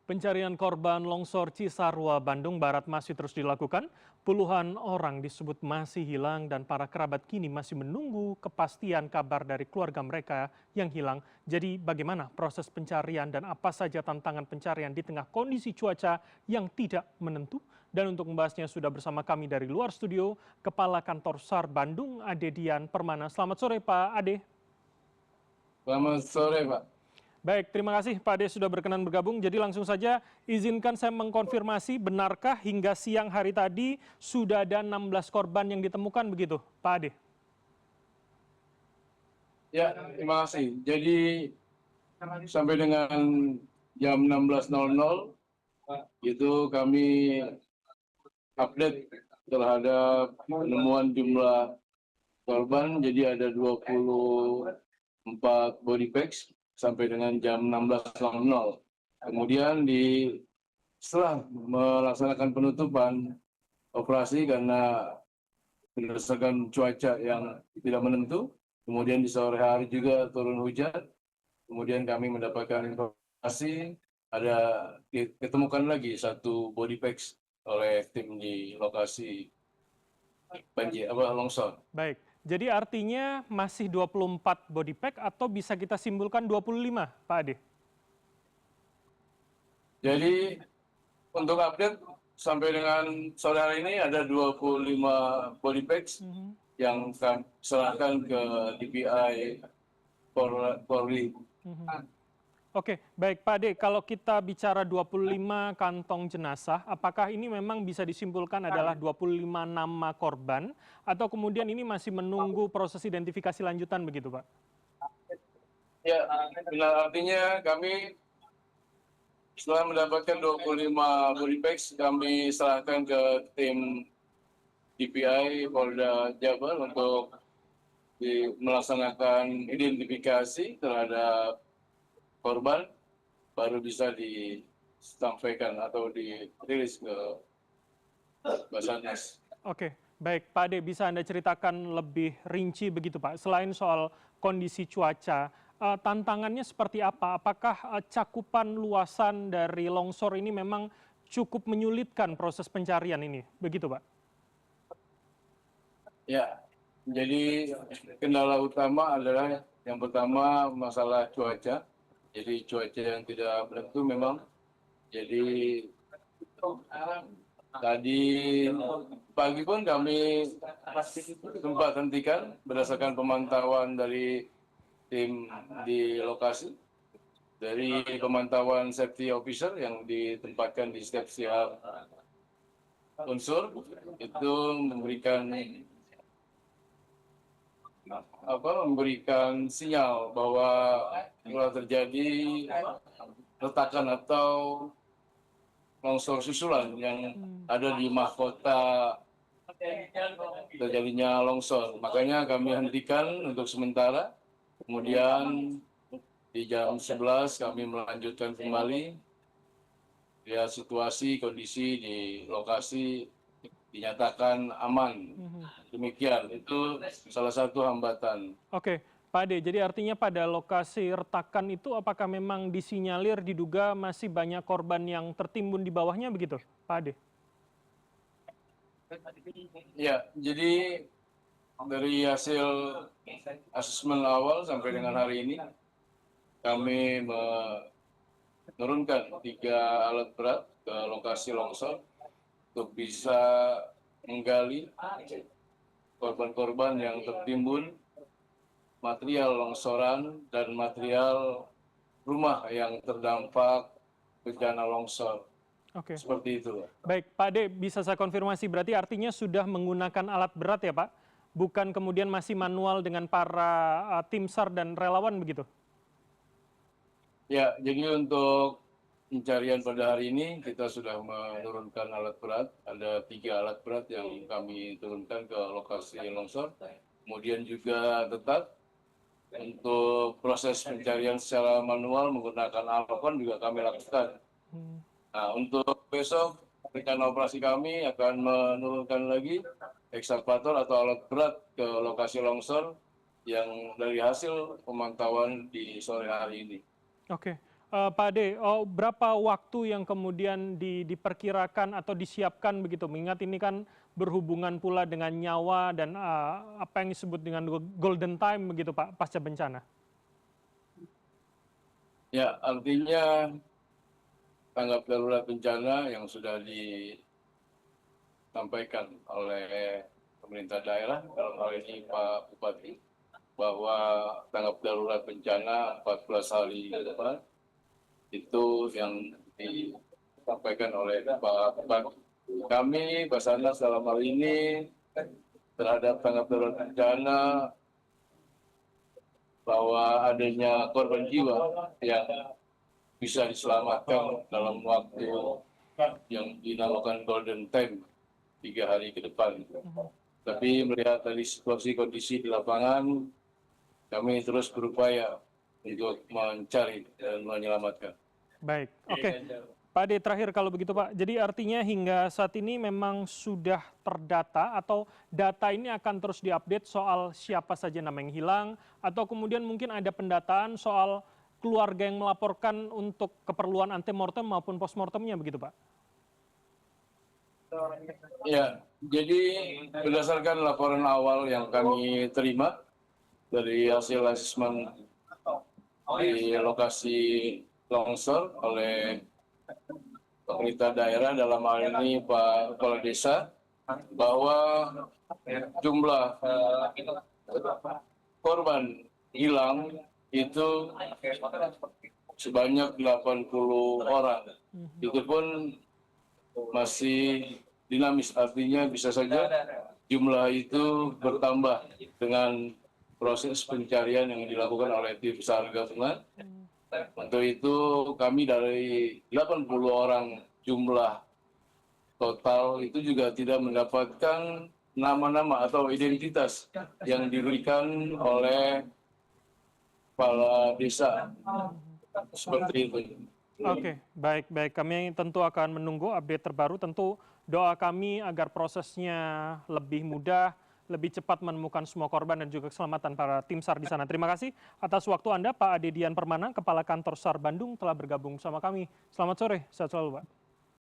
Pencarian korban longsor Cisarua, Bandung Barat masih terus dilakukan. Puluhan orang disebut masih hilang dan para kerabat kini masih menunggu kepastian kabar dari keluarga mereka yang hilang. Jadi bagaimana proses pencarian dan apa saja tantangan pencarian di tengah kondisi cuaca yang tidak menentu? Dan untuk membahasnya sudah bersama kami dari luar studio, Kepala Kantor SAR Bandung, Ade Dian Permana. Selamat sore Pak Ade. Selamat sore, Pak. Baik, terima kasih Pak Ade sudah berkenan bergabung. Jadi langsung saja izinkan saya mengkonfirmasi benarkah hingga siang hari tadi sudah ada 16 korban yang ditemukan begitu, Pak Ade? Ya, terima kasih. Jadi sampai dengan jam 16.00 itu kami update terhadap penemuan jumlah korban. Jadi ada 24 body bags sampai dengan jam 16.00. Kemudian setelah melaksanakan penutupan operasi karena berdasarkan cuaca yang tidak menentu, kemudian di sore hari juga turun hujan, kemudian kami mendapatkan informasi ditemukan lagi satu body bags oleh tim di lokasi longsor. Baik, jadi artinya masih 24 body pack atau bisa kita simpulkan 25, Pak Ade? Jadi untuk update sampai dengan sore hari ini ada 25 body bags yang kami serahkan ke DPI Polri. Oke, baik Pak Ade, kalau kita bicara 25 kantong jenazah, apakah ini memang bisa disimpulkan adalah 25 nama korban atau kemudian ini masih menunggu proses identifikasi lanjutan begitu Pak? Ya, benar, artinya kami setelah mendapatkan 25 body bags, kami serahkan ke tim DPI Polda Jabar untuk melaksanakan identifikasi terhadap korban, baru bisa disampaikan atau dirilis ke Basarnas. Oke, baik Pak Ade, bisa Anda ceritakan lebih rinci begitu Pak, selain soal kondisi cuaca, tantangannya seperti apa? Apakah cakupan luasan dari longsor ini memang cukup menyulitkan proses pencarian ini, begitu Pak? Ya, jadi kendala utama adalah yang pertama masalah cuaca. Jadi cuaca yang tidak menentu memang. Jadi tadi pagi pun kami sempat hentikan berdasarkan pemantauan dari tim di lokasi. Dari pemantauan safety officer yang ditempatkan di setiap unsur itu memberikan sinyal bahwa telah terjadi retakan atau longsor susulan yang ada di mahkota terjadinya longsor. Makanya kami hentikan untuk sementara. Kemudian di jam 11 kami melanjutkan kembali. Ya, situasi kondisi di lokasi dinyatakan aman. Demikian, itu salah satu hambatan. Oke, Pak Ade, jadi artinya pada lokasi retakan itu apakah memang disinyalir diduga masih banyak korban yang tertimbun di bawahnya begitu, Pak Ade? Ya, jadi dari hasil asesmen awal sampai dengan hari ini, kami menurunkan 3 alat berat ke lokasi longsor untuk bisa menggali korban-korban yang tertimbun, material longsoran, dan material rumah yang terdampak bencana longsor. Oke. Seperti itu. Baik, Pak Ade, bisa saya konfirmasi berarti artinya sudah menggunakan alat berat ya Pak? Bukan kemudian masih manual dengan para tim SAR dan relawan begitu? Ya, jadi untuk pencarian pada hari ini kita sudah menurunkan alat berat. Ada 3 alat berat yang kami turunkan ke lokasi longsor. Kemudian juga tetap untuk proses pencarian secara manual menggunakan alpon juga kami lakukan. Nah, untuk besok rencana operasi kami akan menurunkan lagi ekskavator atau alat berat ke lokasi longsor yang dari hasil pemantauan di sore hari ini. Oke, Pak Ade, berapa waktu yang kemudian diperkirakan atau disiapkan begitu? Mengingat ini kan berhubungan pula dengan nyawa dan apa yang disebut dengan golden time begitu Pak, pasca bencana. Ya, artinya tanggap darurat bencana yang sudah disampaikan oleh pemerintah daerah, dalam hal ini Pak Bupati, bahwa tanggap darurat bencana 14 hari ke depan, itu yang disampaikan oleh Pak Bupati. Kami, Basarnas dalam hal ini, terhadap tanggap darurat bencana, bahwa adanya korban jiwa yang bisa diselamatkan dalam waktu yang dinamakan golden time 3 hari ke depan. Tapi melihat dari situasi kondisi di lapangan, kami terus berupaya untuk mencari dan menyelamatkan. Baik, oke. Pak Ade, terakhir kalau begitu Pak, jadi artinya hingga saat ini memang sudah terdata atau data ini akan terus diupdate soal siapa saja nama yang hilang, atau kemudian mungkin ada pendataan soal keluarga yang melaporkan untuk keperluan antemortem maupun postmortemnya begitu Pak? Ya, jadi berdasarkan laporan awal yang kami terima dari hasil asesmen di lokasi longsor oleh pemerintah daerah, dalam hal ini Pak Kepala Desa, bahwa jumlah korban hilang itu sebanyak 80 orang. Itu pun masih dinamis, artinya bisa saja jumlah itu bertambah dengan proses pencarian yang dilakukan oleh tim SAR gabungan. Untuk itu kami dari 80 orang jumlah total itu juga tidak mendapatkan nama-nama atau identitas yang diberikan oleh kepala desa. Seperti itu. Oke, baik, baik. Kami tentu akan menunggu update terbaru. Tentu doa kami agar prosesnya lebih mudah, lebih cepat menemukan semua korban dan juga keselamatan para tim SAR di sana. Terima kasih atas waktu Anda, Pak Ade Dian Permana, Kepala Kantor SAR Bandung, telah bergabung bersama kami. Selamat sore, sehat selalu, Pak.